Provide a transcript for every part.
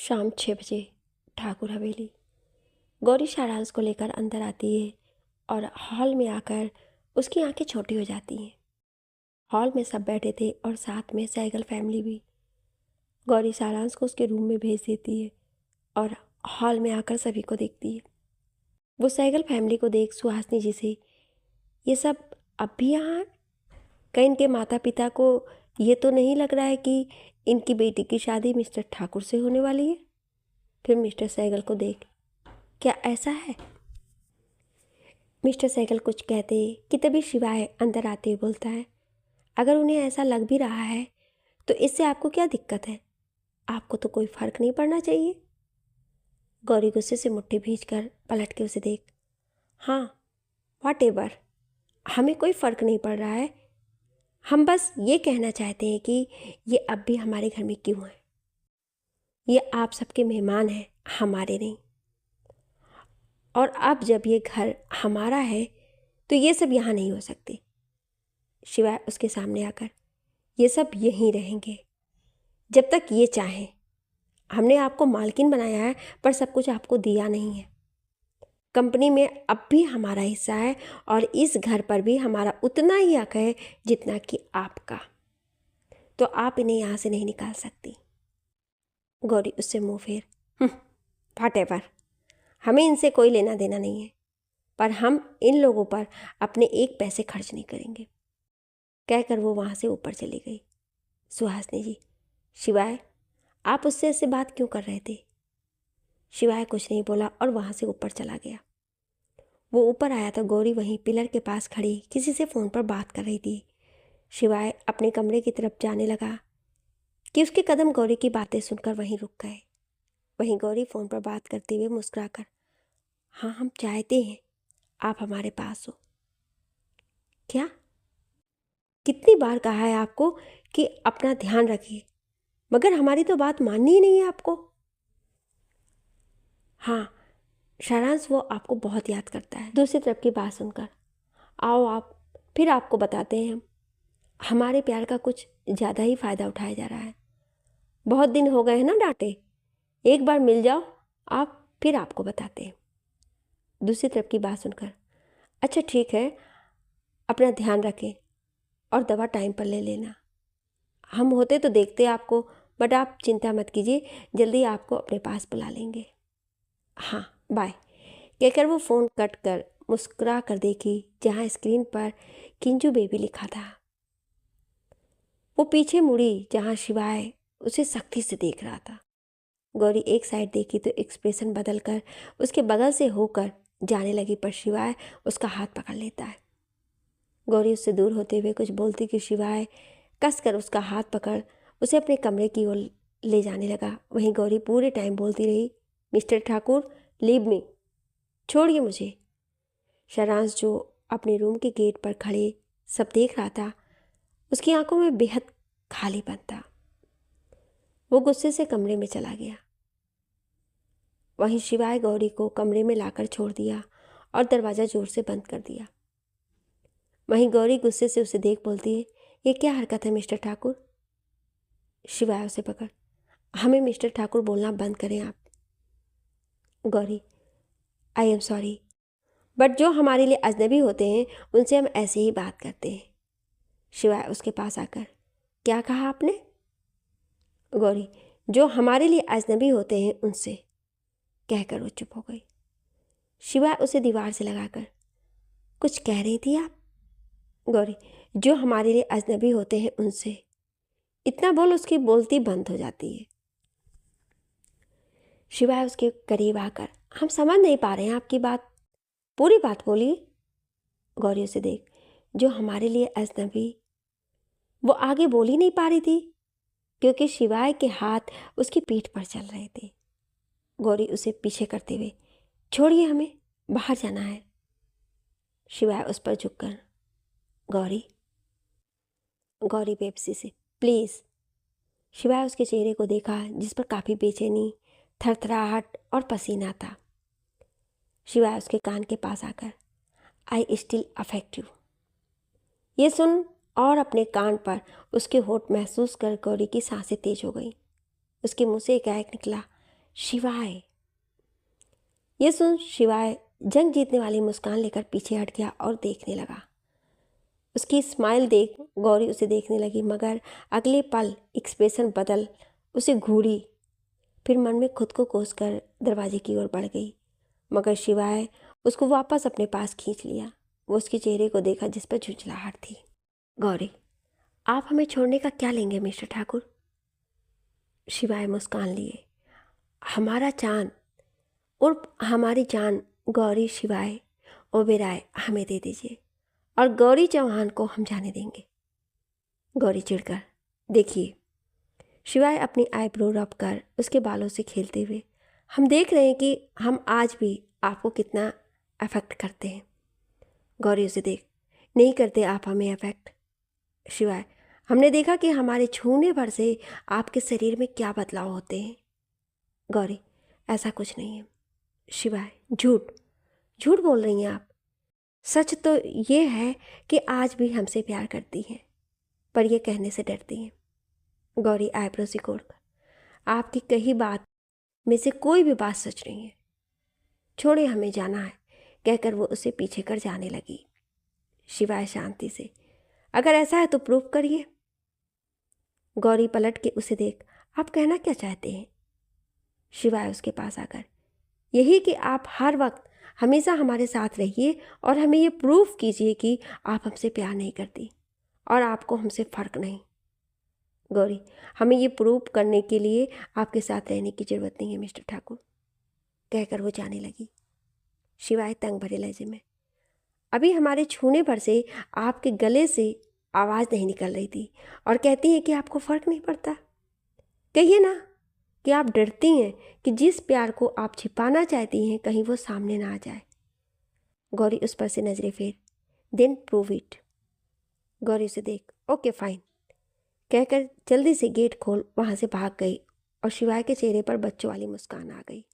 शाम 6 बजे ठाकुर हवेली। गौरी सारांश को लेकर अंदर आती है और हॉल में आकर उसकी आंखें छोटी हो जाती हैं। हॉल में सब बैठे थे और साथ में सहगल फैमिली भी। गौरी सारांश को उसके रूम में भेज देती है और हॉल में आकर सभी को देखती है। वो सहगल फैमिली को देख सुहासिनी जी से, ये सब अब भी यहाँ हैं? कहीं इनके माता पिता को ये तो नहीं लग रहा है कि इनकी बेटी की शादी मिस्टर ठाकुर से होने वाली है? फिर मिस्टर सहगल को देख, क्या ऐसा है? मिस्टर सहगल कुछ कहते कि तभी शिवाय अंदर आते हुए बोलता है, अगर उन्हें ऐसा लग भी रहा है तो इससे आपको क्या दिक्कत है? आपको तो कोई फर्क नहीं पड़ना चाहिए। गौरी गुस्से से मुट्ठी भींचकर पलट के उसे देख, हाँ व्हाटएवर, हमें कोई फ़र्क नहीं पड़ रहा है। हम बस ये कहना चाहते हैं कि ये अब भी हमारे घर में क्यों है। ये आप सबके मेहमान हैं, हमारे नहीं। और अब जब ये घर हमारा है तो ये सब यहाँ नहीं हो सकते। शिवाय उसके सामने आकर, ये सब यहीं रहेंगे जब तक ये चाहें। हमने आपको मालकिन बनाया है पर सब कुछ आपको दिया नहीं है। कंपनी में अब भी हमारा हिस्सा है और इस घर पर भी हमारा उतना ही हक है जितना कि आपका। तो आप इन्हें यहाँ से नहीं निकाल सकती। गौरी उससे मुंह फेर, व्हाटएवर, हमें इनसे कोई लेना देना नहीं है, पर हम इन लोगों पर अपने एक पैसे खर्च नहीं करेंगे। कहकर वो वहाँ से ऊपर चली गई। सुहासिनी जी, शिवाय आप उससे ऐसे बात क्यों कर रहे थे? शिवाय कुछ नहीं बोला और वहाँ से ऊपर चला गया। वो ऊपर आया तो गौरी वहीं पिलर के पास खड़ी किसी से फ़ोन पर बात कर रही थी। शिवाय अपने कमरे की तरफ जाने लगा कि उसके कदम गौरी की बातें सुनकर वहीं रुक गए। वहीं गौरी फ़ोन पर बात करते हुए मुस्कुराकर, हाँ हम चाहते हैं आप हमारे पास हो। क्या? कितनी बार कहा है आपको कि अपना ध्यान रखिए, मगर हमारी तो बात माननी ही नहीं है आपको। हाँ सारांश, वो आपको बहुत याद करता है। दूसरी तरफ की बात सुनकर, आओ आप, फिर आपको बताते हैं हम। हमारे प्यार का कुछ ज़्यादा ही फ़ायदा उठाया जा रहा है। बहुत दिन हो गए हैं ना डांटे, एक बार मिल जाओ आप, फिर आपको बताते हैं। दूसरी तरफ की बात सुनकर, अच्छा ठीक है, अपना ध्यान रखें और दवा टाइम पर ले लेना। हम होते तो देखते आपको, बट आप चिंता मत कीजिए, जल्दी आपको अपने पास बुला लेंगे। हाँ बाय। कहकर वो फ़ोन कट कर मुस्कुरा कर देखी जहाँ स्क्रीन पर किंजू बेबी लिखा था। वो पीछे मुड़ी जहाँ शिवाय उसे सख्ती से देख रहा था। गौरी एक साइड देखी तो एक्सप्रेशन बदल कर उसके बगल से होकर जाने लगी, पर शिवाय उसका हाथ पकड़ लेता है। गौरी उससे दूर होते हुए कुछ बोलती कि शिवाय कसकर उसका हाथ पकड़ उसे अपने कमरे की ओर ले जाने लगा। वहीं गौरी पूरे टाइम बोलती रही, मिस्टर ठाकुर लीव मी, छोड़िए मुझे। सारांश जो अपने रूम के गेट पर खड़े सब देख रहा था, उसकी आंखों में बेहद खालीपन था। वो गुस्से से कमरे में चला गया। वहीं शिवाय गौरी को कमरे में लाकर छोड़ दिया और दरवाज़ा जोर से बंद कर दिया। वहीं गौरी गुस्से से उसे देख बोलती है, ये क्या हरकत है मिस्टर ठाकुर? शिवाय उसे पकड़, हमें मिस्टर ठाकुर बोलना बंद करें आप। गौरी, आई एम सॉरी, बट जो हमारे लिए अजनबी होते हैं उनसे हम ऐसे ही बात करते हैं। शिवाय उसके पास आकर, क्या कहा आपने? गौरी, जो हमारे लिए अजनबी होते हैं उनसे। कहकर वो चुप हो गई। शिवाय उसे दीवार से लगाकर, कुछ कह रही थी आप? गौरी, जो हमारे लिए अजनबी होते हैं उनसे। इतना बोल उसकी बोलती बंद हो जाती है। शिवाय उसके करीब आकर, हम समझ नहीं पा रहे हैं आपकी बात, पूरी बात बोलिए। गौरी उसे देख, जो हमारे लिए अजनबी, वो आगे बोल ही नहीं पा रही थी क्योंकि शिवाय के हाथ उसकी पीठ पर चल रहे थे। गौरी उसे पीछे करते हुए, छोड़िए हमें, बाहर जाना है। शिवाय उस पर झुककर, गौरी। गौरी बेबसी से, प्लीज़। शिवाय उसके चेहरे को देखा जिस पर काफ़ी बेचैनी, थरथराहट और पसीना था। शिवाय उसके कान के पास आकर, आई स्टिल अफेक्ट यू। ये सुन और अपने कान पर उसके होठ महसूस कर गौरी की सांसें तेज हो गई। उसके मुंह से एकाएक निकला, शिवाय। ये सुन शिवाय जंग जीतने वाली मुस्कान लेकर पीछे हट गया और देखने लगा। उसकी स्माइल देख गौरी उसे देखने लगी, मगर अगले पल एक्सप्रेशन बदल उसे घूरी। फिर मन में खुद को कोसकर दरवाजे की ओर बढ़ गई, मगर शिवाय उसको वापस अपने पास खींच लिया। वो उसके चेहरे को देखा जिस पर झुंझलाहट थी। गौरी, आप हमें छोड़ने का क्या लेंगे मिस्टर ठाकुर? शिवाय मुस्कान लिए। हमारा चांद और हमारी जान गौरी शिवाय ओबेराय हमें दे दीजिए और गौरी चौहान को हम जाने देंगे। गौरी चिढ़कर, देखिए। शिवाय अपनी आईब्रो रब कर उसके बालों से खेलते हुए, हम देख रहे हैं कि हम आज भी आपको कितना अफेक्ट करते हैं। गौरी उसे देख, नहीं करते आप हमें अफेक्ट। शिवाय, हमने देखा कि हमारे छूने भर से आपके शरीर में क्या बदलाव होते हैं। गौरी, ऐसा कुछ नहीं है। शिवाय, झूठ झूठ बोल रही हैं आप। सच तो ये है कि आज भी हमसे प्यार करती हैं, पर यह कहने से डरती हैं। गौरी आईब्रो सिकोड़कर, आपकी कही बात में से कोई भी बात सच नहीं है। छोड़े, हमें जाना है, कहकर वो उसे पीछे कर जाने लगी। शिवाय शांति से, अगर ऐसा है तो प्रूफ करिए। गौरी पलट के उसे देख, आप कहना क्या चाहते हैं? शिवाय उसके पास आकर, यही कि आप हर वक्त हमेशा हमारे साथ रहिए और हमें ये प्रूफ कीजिए कि आप हमसे प्यार नहीं करती और आपको हमसे फ़र्क नहीं। गौरी, हमें ये प्रूफ करने के लिए आपके साथ रहने की ज़रूरत नहीं है मिस्टर ठाकुर, कहकर वो जाने लगी। शिवाय तंग भरे लहजे में, अभी हमारे छूने भर से आपके गले से आवाज़ नहीं निकल रही थी और कहती हैं कि आपको फ़र्क नहीं पड़ता। कहिए ना कि आप डरती हैं कि जिस प्यार को आप छिपाना चाहती हैं कहीं वो सामने ना आ जाए। गौरी उस पर से नजरें फेर, देन प्रूव इट। गौरी उसे देख, ओके फाइन, कहकर जल्दी से गेट खोल वहां से भाग गई और शिवाय के चेहरे पर बच्चों वाली मुस्कान आ गई।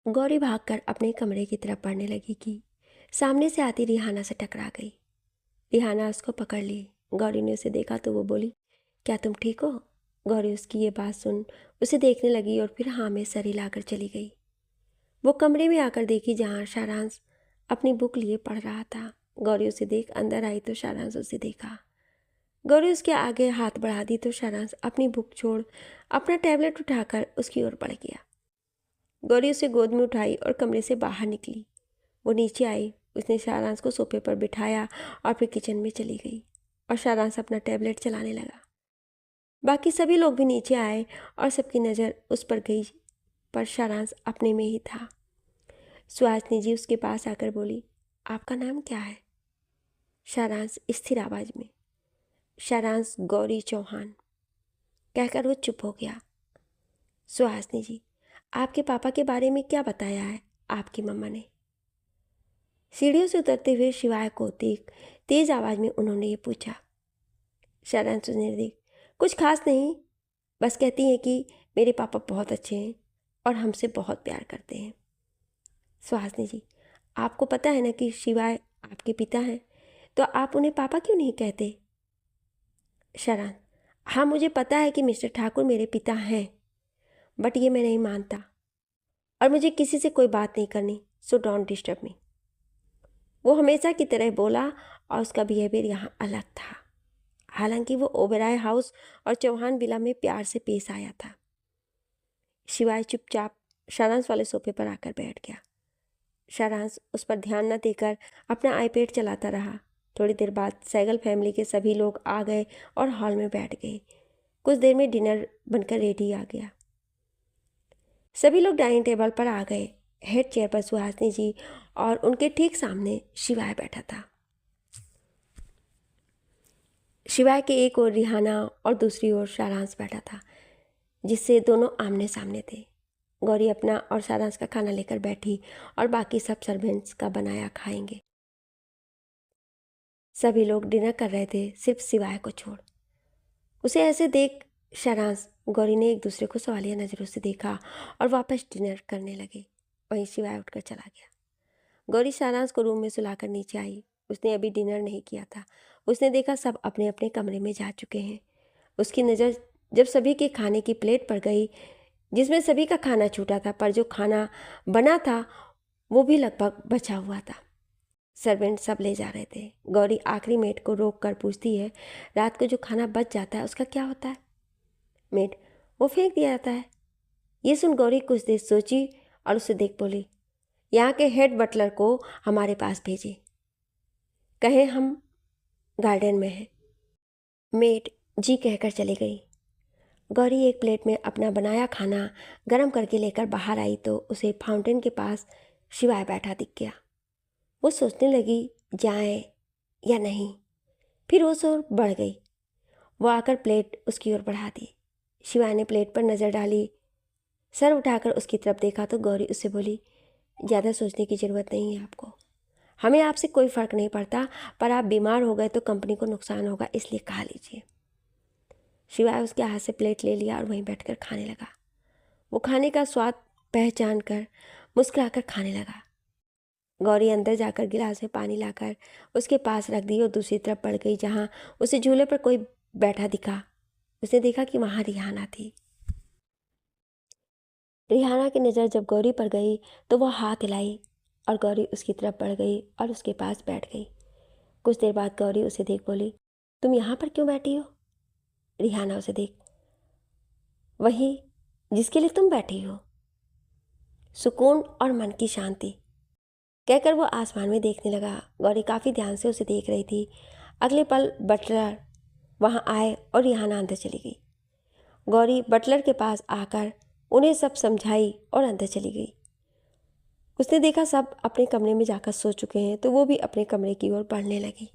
गौरी भागकर अपने कमरे की तरफ बढ़ने लगी कि सामने से आती रिहाना से टकरा गई। रिहाना उसको पकड़ ली। गौरी ने उसे देखा तो वो बोली, क्या तुम ठीक हो? गौरी उसकी ये बात सुन उसे देखने लगी और फिर हाँ में सर हिलाकर चली गई। वो कमरे में आकर देखी जहाँ शारांश अपनी बुक लिए पढ़ रहा था। गौरी उसे देख अंदर आई तो शारांश उसे देखा। गौरी उसके आगे हाथ बढ़ा दी तो शारांश अपनी बुक छोड़ अपना टैबलेट उठाकर उसकी ओर बढ़ गया। गौरी उसे गोद में उठाई और कमरे से बाहर निकली। वो नीचे आई, उसने शारांश को सोफे पर बिठाया और फिर किचन में चली गई और शारांश अपना टैबलेट चलाने लगा। बाकी सभी लोग भी नीचे आए और सबकी नज़र उस पर गई, पर शारांश अपने में ही था। सुहासिनी जी उसके पास आकर बोली, आपका नाम क्या है? शारांश स्थिर आवाज़ में, शारांश गौरी चौहान, कहकर वो चुप हो गया। सुहासिनी जी, आपके पापा के बारे में क्या बताया है आपकी मम्मा ने? सीढ़ियों से उतरते हुए शिवाय को देख तेज आवाज़ में उन्होंने ये पूछा। शारांश ने देख, कुछ खास नहीं, बस कहती हैं कि मेरे पापा बहुत अच्छे हैं और हमसे बहुत प्यार करते हैं। सुहासिनी जी, आपको पता है ना कि शिवाय आपके पिता हैं, तो आप उन्हें पापा क्यों नहीं कहते? शारांश, हाँ मुझे पता है कि मिस्टर ठाकुर मेरे पिता हैं, बट ये मैं नहीं मानता और मुझे किसी से कोई बात नहीं करनी, सो डोंट डिस्टर्ब मी। वो हमेशा की तरह बोला और उसका बिहेवियर यहाँ अलग था। हालांकि वो ओबेराय हाउस और चौहान विला में प्यार से पेश आया था। शिवाय चुपचाप शारांश वाले सोफे पर आकर बैठ गया। शारांश उस पर ध्यान न देकर अपना आईपैड चलाता रहा। थोड़ी देर बाद सैगल फैमिली के सभी लोग आ गए और हॉल में बैठ गए। कुछ देर में डिनर बनकर रेडी आ गया। सभी लोग डाइनिंग टेबल पर आ गए। हेड चेयर पर सुहासिनी जी और उनके ठीक सामने शिवाय बैठा था। शिवाय के एक ओर रिहाना और दूसरी ओर शारांश बैठा था, जिससे दोनों आमने सामने थे। गौरी अपना और शारांश का खाना लेकर बैठी और बाकी सब सर्वेंट्स का बनाया खाएंगे। सभी लोग डिनर कर रहे थे, सिर्फ शिवाय को छोड़। उसे ऐसे देख शारांश गौरी ने एक दूसरे को सवालिया नज़रों से देखा और वापस डिनर करने लगे। वहीं शिवाय उठकर चला गया। गौरी शारांश को रूम में सुलाकर नीचे आई। उसने अभी डिनर नहीं किया था। उसने देखा सब अपने अपने कमरे में जा चुके हैं। उसकी नज़र जब सभी के खाने की प्लेट पर गई जिसमें सभी का खाना छूटा था, पर जो खाना बना था वो भी लगभग बचा हुआ था। सर्वेंट सब ले जा रहे थे। गौरी आखिरी मेड को रोक कर पूछती है, रात को जो खाना बच जाता है उसका क्या होता है? मेड, वो फेंक दिया जाता है। ये सुन गौरी कुछ देर सोची और उसे देख बोली, यहाँ के हेड बटलर को हमारे पास भेजे, कहें हम गार्डन में हैं। मेड जी कहकर चली गई। गौरी एक प्लेट में अपना बनाया खाना गरम करके लेकर बाहर आई तो उसे फाउंटेन के पास शिवाय बैठा दिख गया। वो सोचने लगी जाए या नहीं, फिर वो ओर बढ़ गई। वो आकर प्लेट उसकी ओर बढ़ा दी। शिवाय ने प्लेट पर नज़र डाली, सर उठाकर उसकी तरफ देखा तो गौरी उससे बोली, ज़्यादा सोचने की ज़रूरत नहीं है आपको, हमें आपसे कोई फ़र्क नहीं पड़ता, पर आप बीमार हो गए तो कंपनी को नुकसान होगा, इसलिए खा लीजिए। शिवाय उसके हाथ से प्लेट ले लिया और वहीं बैठकर खाने लगा। वो खाने का स्वाद पहचान कर मुस्कुराकर खाने लगा। गौरी अंदर जाकर गिलास में पानी लाकर उसके पास रख दी और दूसरी तरफ बढ़ गई जहाँ उसे झूले पर कोई बैठा दिखा। उसने देखा कि वहाँ रिहाना थी। रिहाना की नज़र जब गौरी पर गई तो वह हाथ हिलाई और गौरी उसकी तरफ बढ़ गई और उसके पास बैठ गई। कुछ देर बाद गौरी उसे देख बोली, तुम यहाँ पर क्यों बैठी हो? रिहाना उसे देख, वही जिसके लिए तुम बैठी हो, सुकून और मन की शांति, कहकर वो आसमान में देखने लगा। गौरी काफ़ी ध्यान से उसे देख रही थी। अगले पल बटलर वहाँ आए और रिहाना अंदर चली गई। गौरी बटलर के पास आकर उन्हें सब समझाई और अंदर चली गई। उसने देखा सब अपने कमरे में जाकर सो चुके हैं तो वो भी अपने कमरे की ओर बढ़ने लगी।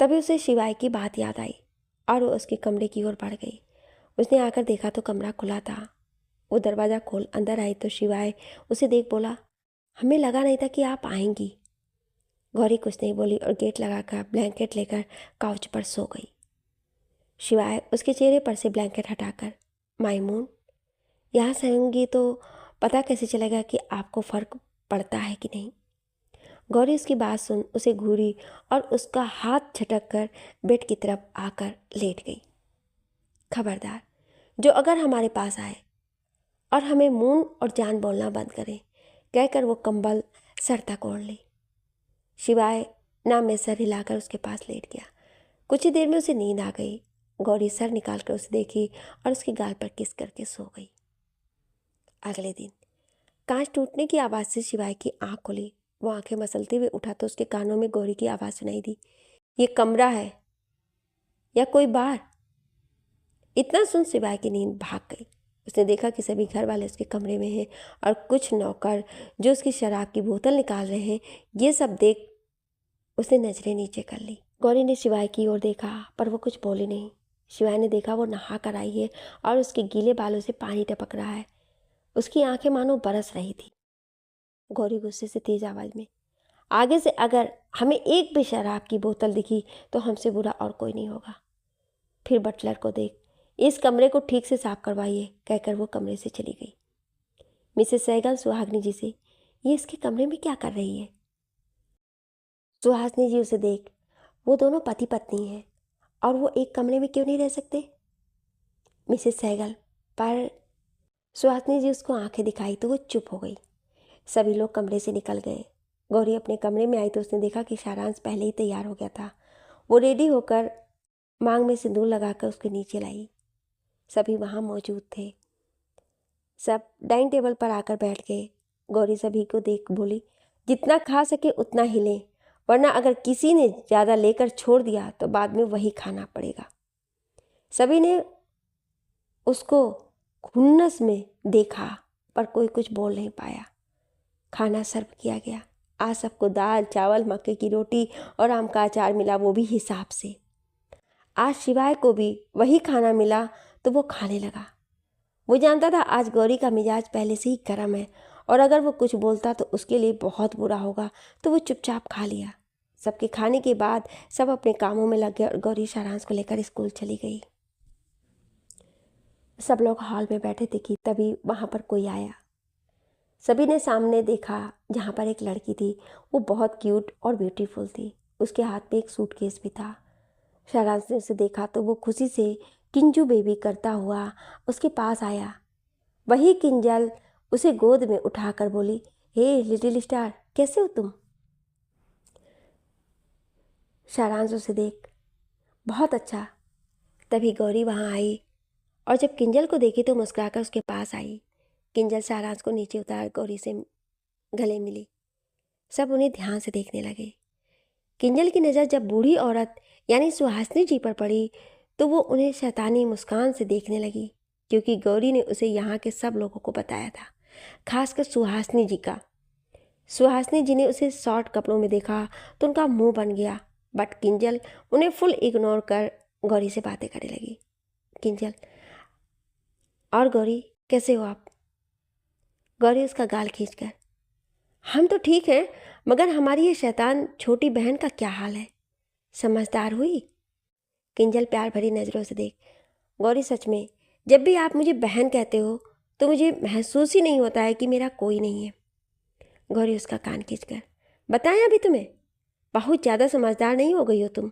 तभी उसे शिवाय की बात याद आई और वो उसके कमरे की ओर बढ़ गई। उसने आकर देखा तो कमरा खुला था। वो दरवाज़ा खोल अंदर आई तो शिवाय उसे देख बोला, हमें लगा नहीं था कि आप आएंगी। गौरी कुछ नहीं बोली और गेट लगाकर ब्लैंकेट लेकर काउच पर सो गई। शिवाय उसके चेहरे पर से ब्लैंकेट हटाकर, मायमून, यहाँ सोऊंगी तो पता कैसे चलेगा कि आपको फ़र्क पड़ता है कि नहीं? गौरी उसकी बात सुन उसे घूरी और उसका हाथ झटक कर बेड की तरफ आकर लेट गई। खबरदार, जो अगर हमारे पास आए और हमें मून और जान बोलना बंद करें, कहकर वो कंबल सर तक ओढ़ ली। शिवाय नाम में सर हिलाकर उसके पास लेट गया। कुछ ही देर में उसे नींद आ गई। गौरी सर निकाल कर उसे देखी और उसके गाल पर किस करके सो गई। अगले दिन कांच टूटने की आवाज़ से शिवाय की आंख खुली। वो आंखें मसलते हुए उठा तो उसके कानों में गौरी की आवाज़ सुनाई दी, ये कमरा है या कोई बार? इतना सुन शिवाय की नींद भाग गई। उसने देखा कि सभी घर वाले उसके कमरे में हैं और कुछ नौकर जो उसकी शराब की बोतल निकाल रहे हैं। ये सब देख उसने नजरें नीचे कर ली। गौरी ने शिवाय की ओर देखा पर वो कुछ बोली नहीं। शिवाय ने देखा वो नहा कर आई है और उसके गीले बालों से पानी टपक रहा है। उसकी आंखें मानो बरस रही थी। गौरी गुस्से से तेज आवाज में, आगे से अगर हमें एक भी शराब की बोतल दिखी तो हमसे बुरा और कोई नहीं होगा। फिर बटलर को देख, इस कमरे को ठीक से साफ करवाइए, कहकर वो कमरे से चली गई। मिसेस सहगल सुहागनी जी से, ये इसके कमरे में क्या कर रही है? सुहासनी जी उसे देख, वो दोनों पति पत्नी हैं और वो एक कमरे में क्यों नहीं रह सकते? मिसेस सहगल, पर सुहासनी जी उसको आंखें दिखाई तो वो चुप हो गई। सभी लोग कमरे से निकल गए। गौरी अपने कमरे में आई तो उसने देखा कि सारांश पहले ही तैयार हो गया था। वो रेडी होकर मांग में सिंदूर लगाकर उसके नीचे लाई। सभी वहाँ मौजूद थे। सब डाइनिंग टेबल पर आकर बैठ गए। गौरी सभी को देख बोली, जितना खा सके उतना ही लें, वरना अगर किसी ने ज़्यादा लेकर छोड़ दिया तो बाद में वही खाना पड़ेगा। सभी ने उसको खुन्नस में देखा पर कोई कुछ बोल नहीं पाया। खाना सर्व किया गया। आज सबको दाल चावल मक्के की रोटी और आम का अचार मिला, वो भी हिसाब से। आज शिवाय को भी वही खाना मिला तो वो खाने लगा। वो जानता था आज गौरी का मिजाज पहले से ही गर्म है और अगर वो कुछ बोलता तो उसके लिए बहुत बुरा होगा, तो वो चुपचाप खा लिया। सबके खाने के बाद सब अपने कामों में लग गए और गौरी सारांश को लेकर स्कूल चली गई। सब लोग हॉल में बैठे थे कि तभी वहाँ पर कोई आया। सभी ने सामने देखा जहाँ पर एक लड़की थी। वो बहुत क्यूट और ब्यूटीफुल थी। उसके हाथ में एक सूटकेस भी था। सारांश ने उसे देखा तो वो खुशी से किंजू बेबी करता हुआ उसके पास आया। वही किंजल उसे गोद में उठाकर बोली, हे लिटिल स्टार, कैसे हो तुम? सारांश उसे देख, बहुत अच्छा। तभी गौरी वहाँ आई और जब किंजल को देखी तो मुस्कुराकर उसके पास आई। किंजल सारांश को नीचे उतार गौरी से गले मिली। सब उन्हें ध्यान से देखने लगे। किंजल की नज़र जब बूढ़ी औरत यानी सुहासिनी जी पर पड़ी तो वो उन्हें शैतानी मुस्कान से देखने लगी, क्योंकि गौरी ने उसे यहाँ के सब लोगों को बताया था, खासकर सुहासिनी जी का। सुहासिनी जी ने उसे शॉर्ट कपड़ों में देखा तो उनका मुंह बन गया, बट किंजल उन्हें फुल इग्नोर कर गौरी से बातें करने लगी। किंजल, और गौरी कैसे हो आप? गौरी उसका गाल खींचकर, हम तो ठीक हैं, मगर हमारी ये शैतान छोटी बहन का क्या हाल है? समझदार हुई? किंजल प्यार भरी नज़रों से देख, गौरी सच में जब भी आप मुझे बहन कहते हो तो मुझे महसूस ही नहीं होता है कि मेरा कोई नहीं है। गौरी उसका कान खींचकर, बताएं अभी तुम्हें, बहुत ज़्यादा समझदार नहीं हो गई हो तुम।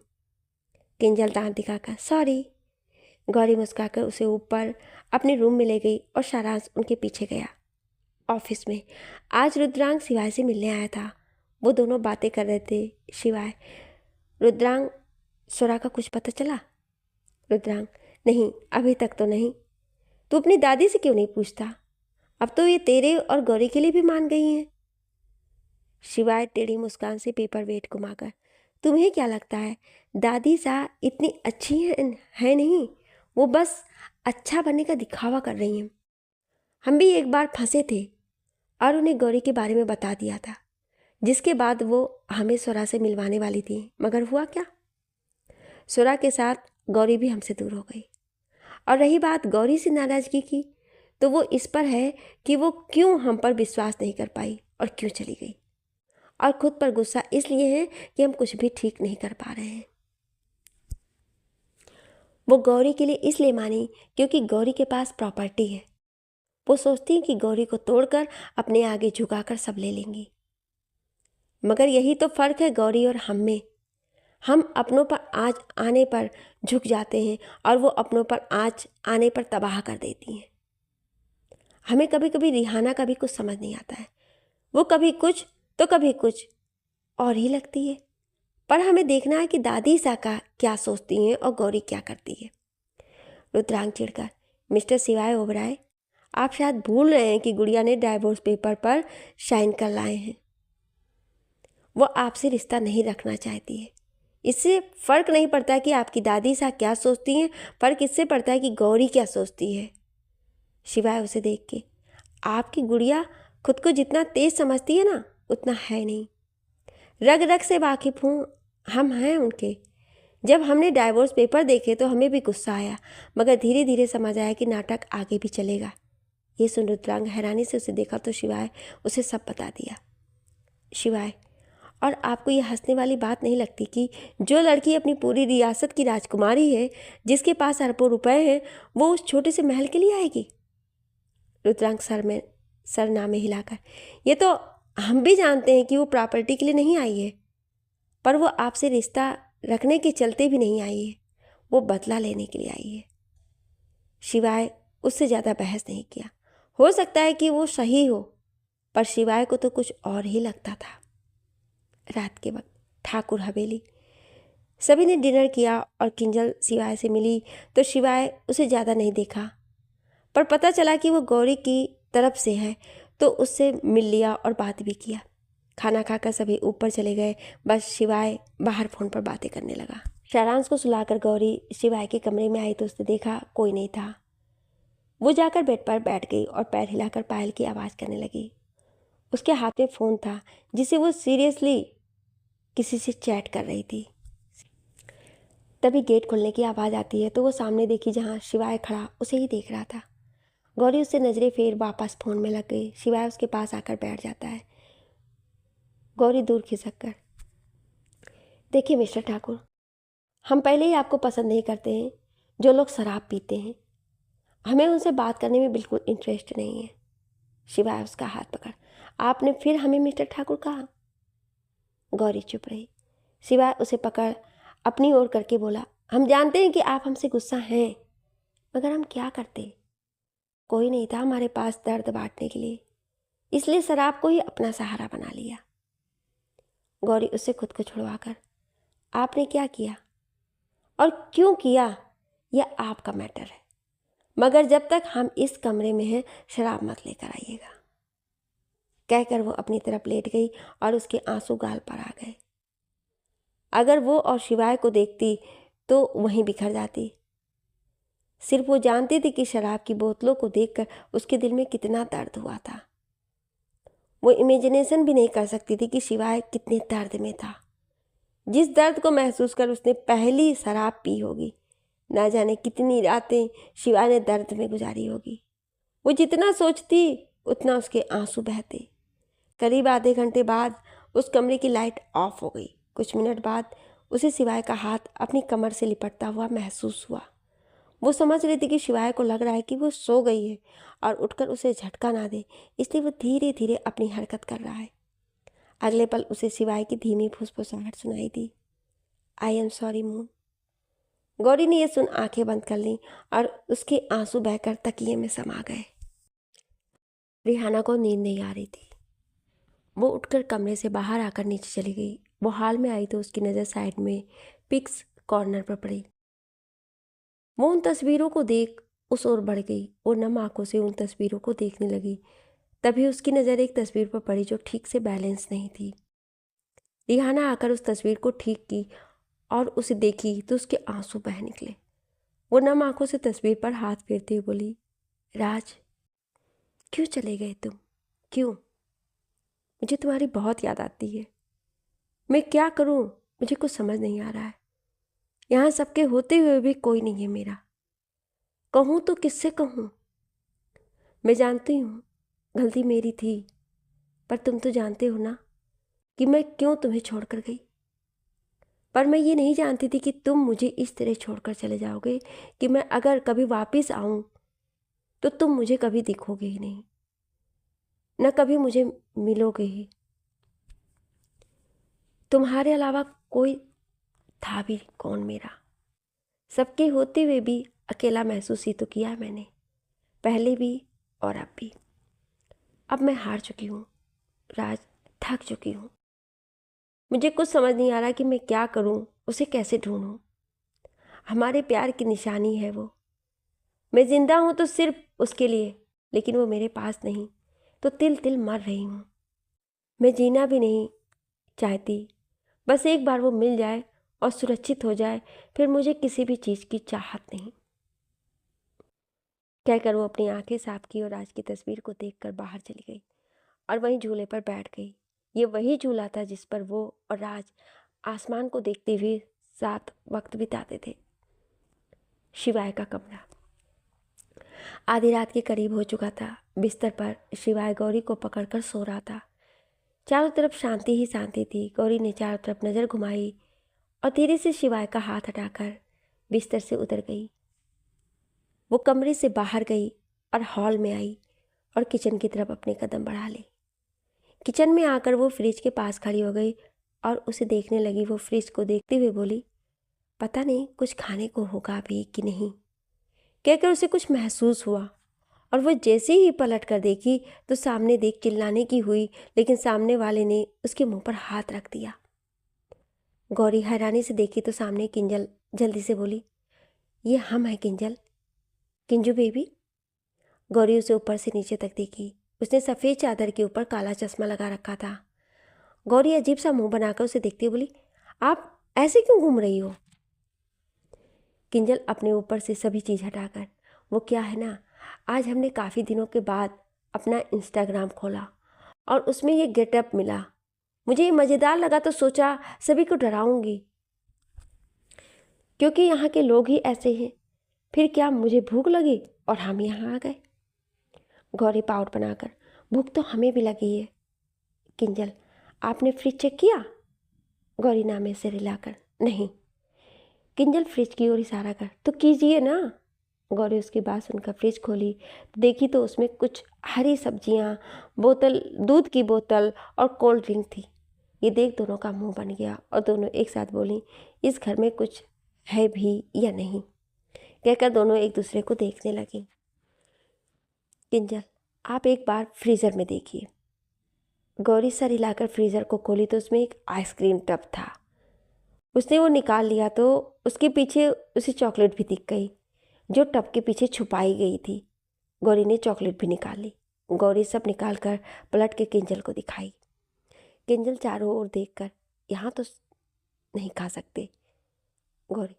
किंजल दांत दिखाकर, सॉरी। गौरी मुस्कुराकर उसे ऊपर अपने रूम में ले गई और सारांश उनके पीछे गया। ऑफिस में आज रुद्रांग शिवाय से मिलने आया था। वो दोनों बातें कर रहे थे। शिवाय, रुद्रांग, स्वरा का कुछ पता चला? रुद्रांग, नहीं, अभी तक तो नहीं। तू अपनी दादी से क्यों नहीं पूछता? अब तो ये तेरे और गौरी के लिए भी मान गई हैं। शिवाय टेढ़ी मुस्कान से पेपर वेट घुमाकर, तुम्हें क्या लगता है दादी सा इतनी अच्छी है नहीं, वो बस अच्छा बनने का दिखावा कर रही हैं। हम भी एक बार फंसे थे और उन्हें गौरी के बारे में बता दिया था, जिसके बाद वो हमें स्वरा से मिलवाने वाली थी, मगर हुआ क्या? स्वरा के साथ गौरी भी हमसे दूर हो गई। और रही बात गौरी से नाराज़गी की, तो वो इस पर है कि वो क्यों हम पर विश्वास नहीं कर पाई और क्यों चली गई, और खुद पर गुस्सा इसलिए है कि हम कुछ भी ठीक नहीं कर पा रहे हैं। वो गौरी के लिए इसलिए मानी क्योंकि गौरी के पास प्रॉपर्टी है। वो सोचती है कि गौरी को तोड़कर अपने आगे झुकाकर सब ले लेंगी, मगर यही तो फ़र्क है गौरी और हम में। हम अपनों पर आँच आने पर झुक जाते हैं और वो अपनों पर आँच आने पर तबाह कर देती हैं। हमें कभी कभी रिहाना का भी कुछ समझ नहीं आता है। वो कभी कुछ तो कभी कुछ और ही लगती है। पर हमें देखना है कि दादी साका क्या सोचती हैं और गौरी क्या करती है। रुद्रांग चिढ़कर, मिस्टर शिवाय ओबराय, आप शायद भूल रहे हैं कि गुड़िया ने डाइवोर्स पेपर पर साइन कर लाए हैं। वो आपसे रिश्ता नहीं रखना चाहती है। इससे फ़र्क नहीं पड़ता कि आपकी दादी सा क्या सोचती हैं, फ़र्क इससे पड़ता है कि गौरी क्या सोचती है। शिवाय उसे देख के, आपकी गुड़िया खुद को जितना तेज समझती है ना, उतना है नहीं। रग रग से वाकिफ़ हूँ, हम हैं उनके। जब हमने डाइवोर्स पेपर देखे तो हमें भी गुस्सा आया, मगर धीरे धीरे समझ आया कि नाटक आगे भी चलेगा। ये सुन रुद्रांग हैरानी से उसे देखा तो शिवाय उसे सब बता दिया। शिवाय, और आपको ये हंसने वाली बात नहीं लगती कि जो लड़की अपनी पूरी रियासत की राजकुमारी है, जिसके पास अरबों रुपए हैं, वो उस छोटे से महल के लिए आएगी? रुद्रांग सरनामे हिलाकर, ये तो हम भी जानते हैं कि वो प्रॉपर्टी के लिए नहीं आई है, पर वो आपसे रिश्ता रखने के चलते भी नहीं आई है, वो बदला लेने के लिए आई है। शिवाय उससे ज़्यादा बहस नहीं किया। हो सकता है कि वो सही हो, पर शिवाय को तो कुछ और ही लगता था। रात के वक्त ठाकुर हवेली सभी ने डिनर किया और किंजल शिवाय से मिली तो शिवाय उसे ज़्यादा नहीं देखा, पर पता चला कि वो गौरी की तरफ से है तो उससे मिल लिया और बात भी किया। खाना खाकर सभी ऊपर चले गए, बस शिवाय बाहर फ़ोन पर बातें करने लगा। सारांश को सुलाकर गौरी शिवाय के कमरे में आई तो उसने देखा कोई नहीं था। वो जाकर बेड पर बैठ गई और पैर हिलाकर पायल की आवाज़ करने लगी। उसके हाथ में फ़ोन था जिसे वो सीरियसली किसी से चैट कर रही थी। तभी गेट खुलने की आवाज़ आती है तो वो सामने देखी जहाँ शिवाय खड़ा उसे ही देख रहा था। गौरी उससे नज़रें फेर वापस फ़ोन में लग गई। शिवाय उसके पास आकर बैठ जाता है। गौरी दूर खिसक कर, देखिए मिस्टर ठाकुर, हम पहले ही आपको पसंद नहीं करते हैं जो लोग शराब पीते हैं। हमें उनसे बात करने में बिल्कुल इंटरेस्ट नहीं है। शिवाय उसका हाथ पकड़, आपने फिर हमें मिस्टर ठाकुर कहा। गौरी चुप रही। शिवाय उसे पकड़ अपनी ओर करके बोला, हम जानते हैं कि आप हमसे गुस्सा हैं, मगर हम क्या करते, कोई नहीं था हमारे पास दर्द बांटने के लिए, इसलिए शराब को ही अपना सहारा बना लिया। गौरी उससे खुद को छुड़वाकर, आपने क्या किया और क्यों किया यह आपका मैटर है, मगर जब तक हम इस कमरे में हैं शराब मत लेकर आइएगा। कहकर वो अपनी तरफ लेट गई और उसके आंसू गाल पर आ गए। अगर वो और शिवाय को देखती तो वहीं बिखर जाती। सिर्फ वो जानती थी कि शराब की बोतलों को देखकर उसके दिल में कितना दर्द हुआ था। वो इमेजिनेशन भी नहीं कर सकती थी कि शिवाय कितने दर्द में था। जिस दर्द को महसूस कर उसने पहली शराब पी होगी, ना जाने कितनी रातें शिवाय ने दर्द में गुजारी होगी। वो जितना सोचती उतना उसके आंसू बहते। करीब आधे घंटे बाद उस कमरे की लाइट ऑफ हो गई। कुछ मिनट बाद उसे शिवाय का हाथ अपनी कमर से लिपटता हुआ महसूस हुआ। वो समझ रही थी कि शिवाय को लग रहा है कि वो सो गई है और उठकर उसे झटका ना दे, इसलिए वो धीरे धीरे अपनी हरकत कर रहा है। अगले पल उसे शिवाय की धीमी फुसफुसाहट सुनाई दी, I am sorry moon. Gauri ने यह सुन आंखें बंद कर लीं और उसके आंसू बहकर तकिए में समा गए। रिहाना को नींद नहीं आ रही थी। वो उठकर कमरे से बाहर आकर नीचे चली गई। वो हॉल में आई तो उसकी नज़र साइड में पिक्स कॉर्नर पर पड़ी। वो उन तस्वीरों को देख उस ओर बढ़ गई। वो नम आंखों से उन तस्वीरों को देखने लगी। तभी उसकी नज़र एक तस्वीर पर पड़ी जो ठीक से बैलेंस नहीं थी। रिहाना आकर उस तस्वीर को ठीक की और उसे देखी तो उसके आंसू बह निकले। वो नम आंखों से तस्वीर पर हाथ फेरते हुए बोली, राज क्यों चले गए तुम, क्यों? मुझे तुम्हारी बहुत याद आती है। मैं क्या करूं, मुझे कुछ समझ नहीं आ रहा है। यहाँ सबके होते हुए भी कोई नहीं है मेरा। कहूँ तो किससे कहूँ? मैं जानती हूँ गलती मेरी थी, पर तुम तो जानते हो ना कि मैं क्यों तुम्हें छोड़कर गई। पर मैं ये नहीं जानती थी कि तुम मुझे इस तरह छोड़कर चले जाओगे कि मैं अगर कभी वापस आऊँ तो तुम मुझे कभी दिखोगे ही नहीं, न कभी मुझे मिलोगे ही। तुम्हारे अलावा कोई था भी कौन मेरा? सबके होते हुए भी अकेला महसूस ही तो किया मैंने, पहले भी और अब भी। अब मैं हार चुकी हूँ राज, थक चुकी हूँ। मुझे कुछ समझ नहीं आ रहा कि मैं क्या करूँ, उसे कैसे ढूंढूं। हमारे प्यार की निशानी है वो। मैं जिंदा हूँ तो सिर्फ उसके लिए, लेकिन वो मेरे पास नहीं तो तिल तिल मर रही हूँ। मैं जीना भी नहीं चाहती, बस एक बार वो मिल जाए और सुरक्षित हो जाए, फिर मुझे किसी भी चीज़ की चाहत नहीं। कहकर वो अपनी आंखें साफ की और राज की तस्वीर को देखकर बाहर चली गई और वहीं झूले पर बैठ गई। ये वही झूला था जिस पर वो और राज आसमान को देखते हुए साथ वक्त बिताते थे। शिवाय का कमरा आधी रात के करीब हो चुका था। बिस्तर पर शिवाय गौरी को पकड़कर सो रहा था। चारों तरफ शांति ही शांति थी। गौरी ने चारों तरफ नजर घुमाई और धीरे से शिवाय का हाथ हटाकर बिस्तर से उतर गई। वो कमरे से बाहर गई और हॉल में आई और किचन की तरफ अपने कदम बढ़ा लिए। किचन में आकर वो फ्रिज के पास खड़ी हो गई और उसे देखने लगी। वो फ्रिज को देखते हुए बोली, पता नहीं कुछ खाने को होगा भी कि नहीं। कहकर उसे कुछ महसूस हुआ और वो जैसे ही पलट कर देखी तो सामने देख चिल्लाने की हुई, लेकिन सामने वाले ने उसके मुंह पर हाथ रख दिया। गौरी हैरानी से देखी तो सामने किंजल जल्दी से बोली, ये हम हैं किंजल, किंजू बेबी। गौरी उसे ऊपर से नीचे तक देखी। उसने सफ़ेद चादर के ऊपर काला चश्मा लगा रखा था। गौरी अजीब सा मुंह बनाकर उसे देखती बोली, आप ऐसे क्यों घूम रही हो? किंजल अपने ऊपर से सभी चीज़ हटाकर, वो क्या है ना, आज हमने काफ़ी दिनों के बाद अपना इंस्टाग्राम खोला और उसमें ये गेटअप मिला। मुझे ये मज़ेदार लगा तो सोचा सभी को डराऊंगी, क्योंकि यहाँ के लोग ही ऐसे हैं। फिर क्या मुझे भूख लगी और हम यहाँ आ गए। गौरी पाउट बनाकर, भूख तो हमें भी लगी है। किंजल, आपने फ्रिज चेक किया? गौरी नामे से हिलाकर, नहीं। किंजल फ्रिज की ओर इशारा कर, तो कीजिए ना। गौरी उसकी बात सुनकर फ्रिज खोली, देखी तो उसमें कुछ हरी सब्जियां, बोतल, दूध की बोतल और कोल्ड ड्रिंक थी। ये देख दोनों का मुंह बन गया और दोनों एक साथ बोली, इस घर में कुछ है भी या नहीं। कहकर दोनों एक दूसरे को देखने लगी। किंजल, आप एक बार फ्रीज़र में देखिए। गौरी सर हिलाकर फ्रीज़र को खोली तो उसमें एक आइसक्रीम टब था। उसने वो निकाल लिया तो उसके पीछे उसे चॉकलेट भी दिख गई जो टब के पीछे छुपाई गई थी। गौरी ने चॉकलेट भी निकाल ली। गौरी सब निकाल कर पलट के किंजल को दिखाई। किंजल चारों ओर देखकर, यहाँ तो नहीं खा सकते गौरी,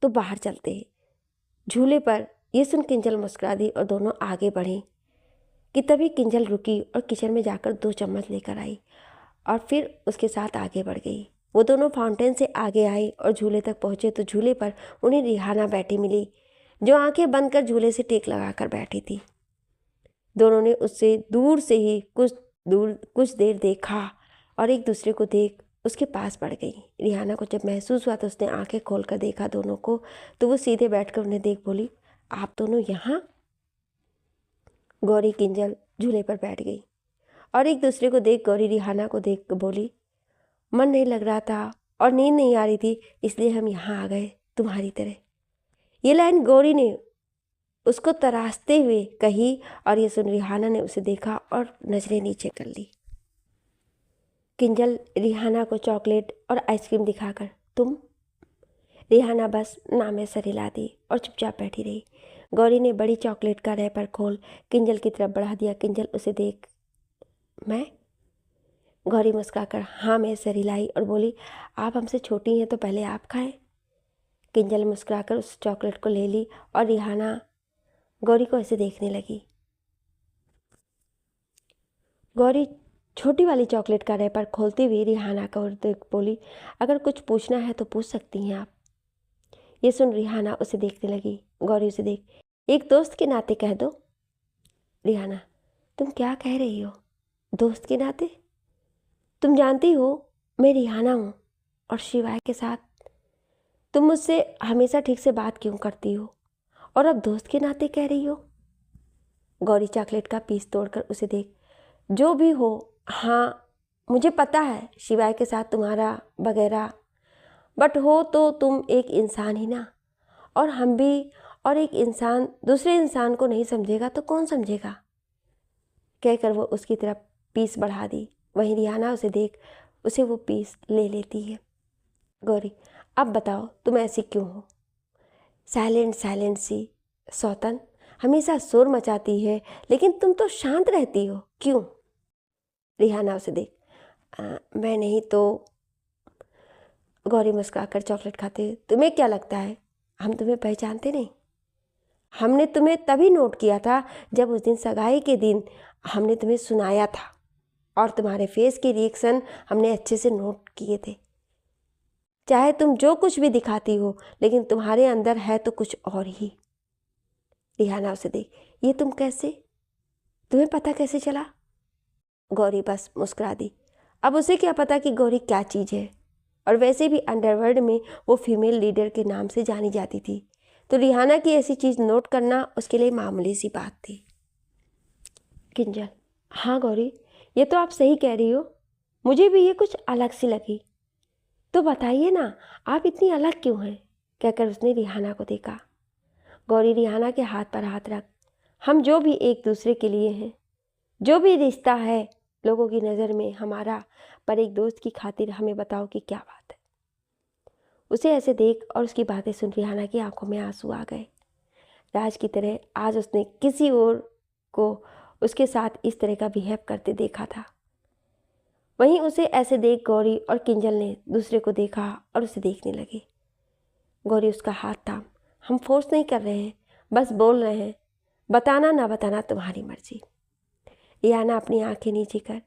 तो बाहर चलते हैं झूले पर। ये सुन किंजल मुस्कुरा दी और दोनों आगे बढ़ी कि तभी किंजल रुकी और किचन में जाकर 2 चम्मच लेकर आई और फिर उसके साथ आगे बढ़ गई। वो दोनों फाउंटेन से आगे आई और झूले तक पहुँचे तो झूले पर उन्हें रिहाना बैठी मिली जो आंखें बंद कर झूले से टेक लगाकर बैठी थी। दोनों ने उससे दूर से ही कुछ देर देखा और एक दूसरे को देख उसके पास बढ़ गई। रिहाना को जब महसूस हुआ तो उसने आंखें खोलकर देखा दोनों को, तो वो सीधे बैठकर उन्हें देख बोली, आप दोनों यहाँ? गौरी किंजल झूले पर बैठ गई और एक दूसरे को देख गौरी रिहाना को देख बोली, मन नहीं लग रहा था और नींद नहीं आ रही थी, इसलिए हम यहाँ आ गए तुम्हारी तरह। ये लाइन गौरी ने उसको तराशते हुए कही और ये सुन रिहाना ने उसे देखा और नजरें नीचे कर ली। किंजल रिहाना को चॉकलेट और आइसक्रीम दिखाकर, तुम? रिहाना बस नामे सर हिला दी और चुपचाप बैठी रही। गौरी ने बड़ी चॉकलेट का रैपर खोल किंजल की तरफ बढ़ा दिया। किंजल उसे देख, मैं? गौरी मुस्कुराकर हाँ में सर हिलाई और बोली, आप हमसे छोटी हैं तो पहले आप खाएं। किंजल मुस्कुराकर उस चॉकलेट को ले ली और रिहाना गौरी को ऐसे देखने लगी। गौरी छोटी वाली चॉकलेट का रैपर खोलते हुए रिहाना को देख बोली, अगर कुछ पूछना है तो पूछ सकती हैं आप। ये सुन रिहाना उसे देखने लगी। गौरी उसे देख, एक दोस्त के नाते कह दो। रिहाना, तुम क्या कह रही हो? दोस्त के नाते? तुम जानती हो मैं रिहाना हूँ और शिवाय के साथ तुम मुझसे हमेशा ठीक से बात क्यों करती हो और अब दोस्त के नाते कह रही हो? गौरी चॉकलेट का पीस तोड़कर उसे देख, जो भी हो, हाँ मुझे पता है शिवाय के साथ तुम्हारा वगैरह, बट हो तो तुम एक इंसान ही ना, और हम भी, और एक इंसान दूसरे इंसान को नहीं समझेगा तो कौन समझेगा? कहकर वो उसकी तरफ पीस बढ़ा दी। वहीं रिहाना उसे देख उसे वो पीस ले लेती है। गौरी, अब बताओ तुम ऐसी क्यों हो? साइलेंट सी सौतन, हमेशा शोर मचाती है लेकिन तुम तो शांत रहती हो, क्यों? रिहाना उसे देख, मैं नहीं तो। गौरी मुस्कुराकर चॉकलेट खाते, तुम्हें क्या लगता है हम तुम्हें पहचानते नहीं? हमने तुम्हें तभी नोट किया था जब उस दिन सगाई के दिन हमने तुम्हें सुनाया था और तुम्हारे फेस के रिएक्शन हमने अच्छे से नोट किए थे। चाहे तुम जो कुछ भी दिखाती हो लेकिन तुम्हारे अंदर है तो कुछ और ही। रिहाना उसे देख, ये तुम कैसे, तुम्हें पता कैसे चला? गौरी बस मुस्कुरा दी। अब उसे क्या पता कि गौरी क्या चीज़ है, और वैसे भी अंडरवर्ल्ड में वो फीमेल लीडर के नाम से जानी जाती थी, तो रिहाना की ऐसी चीज़ नोट करना उसके लिए मामूली सी बात थी। किंजल, हाँ गौरी, ये तो आप सही कह रही हो, मुझे भी ये कुछ अलग सी लगी। तो बताइए ना, आप इतनी अलग क्यों हैं? कहकर उसने रिहाना को देखा। गौरी रिहाना के हाथ पर हाथ रख, हम जो भी एक दूसरे के लिए हैं, जो भी रिश्ता है लोगों की नज़र में हमारा, पर एक दोस्त की खातिर हमें बताओ कि क्या बात है। उसे ऐसे देख और उसकी बातें सुन रिहाना की आंखों में आंसू आ गए। राज की तरह आज उसने किसी और को उसके साथ इस तरह का बिहेव करते देखा था। वहीं उसे ऐसे देख गौरी और किंजल ने दूसरे को देखा और उसे देखने लगे। गौरी उसका हाथ थाम, हम फोर्स नहीं कर रहे हैं, बस बोल रहे हैं, बताना ना बताना तुम्हारी मर्जी। रिहाना अपनी आंखें नीचे कर,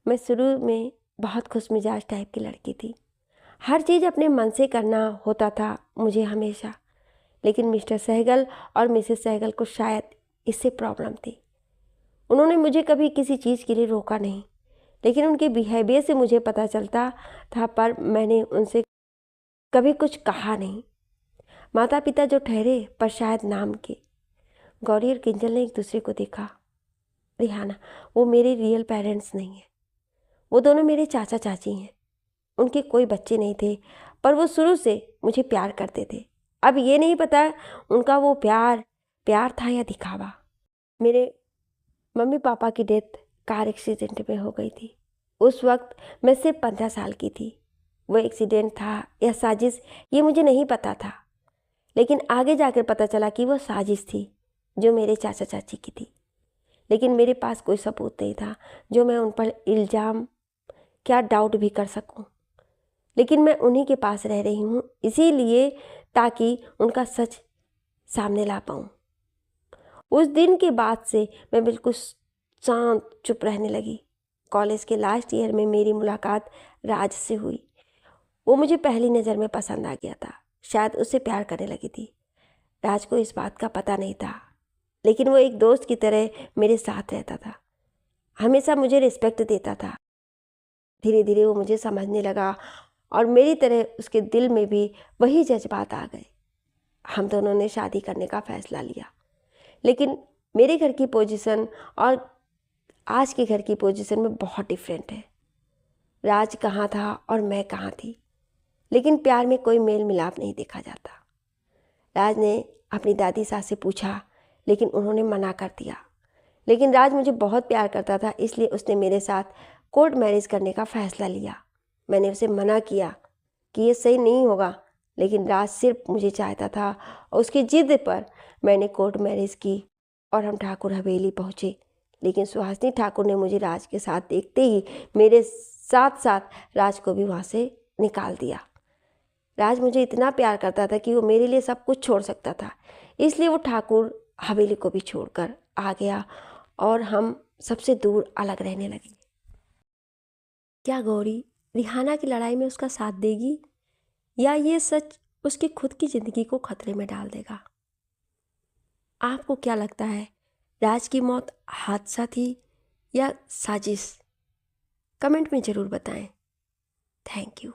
मैं शुरू में बहुत खुश मिजाज टाइप की लड़की थी, हर चीज़ अपने मन से करना होता था मुझे हमेशा, लेकिन मिस्टर सहगल और मिसेस सहगल को शायद इससे प्रॉब्लम थी। उन्होंने मुझे कभी किसी चीज़ के लिए रोका नहीं, लेकिन उनके बिहेवियर से मुझे पता चलता था, पर मैंने उनसे कभी कुछ कहा नहीं। माता पिता जो ठहरे पर शायद नाम के। गौरी और किंजल ने एक दूसरे को देखा। रिहाना, वो मेरे रियल पेरेंट्स नहीं हैं, वो दोनों मेरे चाचा चाची हैं। उनके कोई बच्चे नहीं थे, पर वो शुरू से मुझे प्यार करते थे। अब ये नहीं पता उनका वो प्यार प्यार था या दिखावा। मेरे मम्मी पापा की डेथ कार एक्सीडेंट में हो गई थी। उस वक्त मैं सिर्फ 15 साल की थी। वो एक्सीडेंट था या साजिश ये मुझे नहीं पता था, लेकिन आगे जाकर पता चला कि वो साजिश थी जो मेरे चाचा चाची की थी। लेकिन मेरे पास कोई सबूत नहीं था जो मैं उन पर इल्ज़ाम क्या डाउट भी कर सकूं। लेकिन मैं उन्हीं के पास रह रही हूँ इसीलिए ताकि उनका सच सामने ला पाऊँ। उस दिन के बाद से मैं बिल्कुल शांत चुप रहने लगी। कॉलेज के लास्ट ईयर में मेरी मुलाकात राज से हुई। वो मुझे पहली नज़र में पसंद आ गया था, शायद उससे प्यार करने लगी थी। राज को इस बात का पता नहीं था, लेकिन वो एक दोस्त की तरह मेरे साथ रहता था, हमेशा मुझे रिस्पेक्ट देता था। धीरे धीरे वो मुझे समझने लगा और मेरी तरह उसके दिल में भी वही जज्बात आ गए। हम दोनों ने शादी करने का फ़ैसला लिया, लेकिन मेरे घर की पोजीशन और आज के घर की पोजीशन में बहुत डिफरेंट है। राज कहाँ था और मैं कहाँ थी, लेकिन प्यार में कोई मेल मिलाप नहीं देखा जाता। राज ने अपनी दादी सास से पूछा, लेकिन उन्होंने मना कर दिया। लेकिन राज मुझे बहुत प्यार करता था, इसलिए उसने मेरे साथ कोर्ट मैरिज करने का फ़ैसला लिया। मैंने उसे मना किया कि ये सही नहीं होगा, लेकिन राज सिर्फ मुझे चाहता था और उसकी जिद पर मैंने कोर्ट मैरिज की और हम ठाकुर हवेली पहुँचे। लेकिन सुहासिनी ठाकुर ने मुझे राज के साथ देखते ही मेरे साथ साथ राज को भी वहाँ से निकाल दिया। राज मुझे इतना प्यार करता था कि वो मेरे लिए सब कुछ छोड़ सकता था, इसलिए वो ठाकुर हवेली को भी छोड़कर आ गया और हम सबसे दूर अलग रहने लगे। क्या गौरी रिहाना की लड़ाई में उसका साथ देगी या ये सच उसकी खुद की ज़िंदगी को खतरे में डाल देगा? आपको क्या लगता है, राज की मौत हादसा थी या साजिश? कमेंट में ज़रूर बताएं। Thank you.